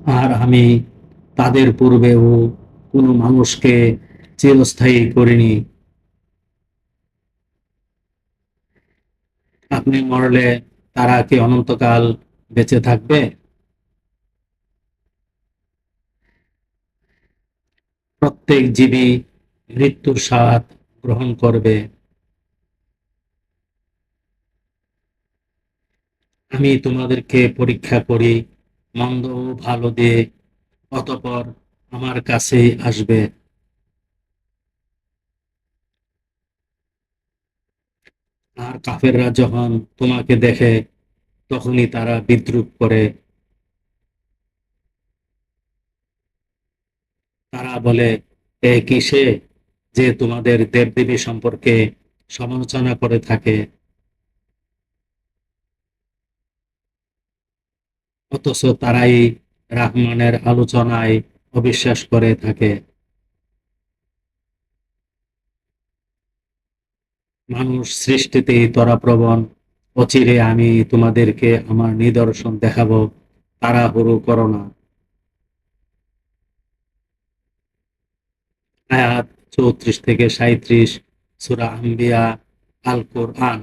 আর আমি তাদের পূর্বেও কোনো মানুষকে চিরস্থায়ী করিনি। আপনি মরলে তারা কি অনন্তকাল বেঁচে থাকবে? প্রত্যেক জীবই মৃত্যুর স্বাদ গ্রহণ করবে। আমি তোমাদেরকে পরীক্ষা করি মন্দ ও ভালো দিয়ে, অতঃপর আমার কাছেই আসবে। আর কাফেররা যখন তোমাকে দেখে তখনই তারা বিদ্রূপ করে। তারা বলে, এ কি সে যে তোমাদের দেবদেবী সম্পর্কে সমালোচনা করে থাকে, অথচ তারাই রাহমানের আলোচনায় অবিশ্বাস করে থাকে। মানুষ সৃষ্টিতেই ত্বরাপ্রবণ, অচিরে আমি তোমাদেরকে আমার নিদর্শন দেখাবো, তাড়াহুড়ো করো না। আয়াত 34 থেকে 37, সূরা আম্বিয়া, আল কোরআন।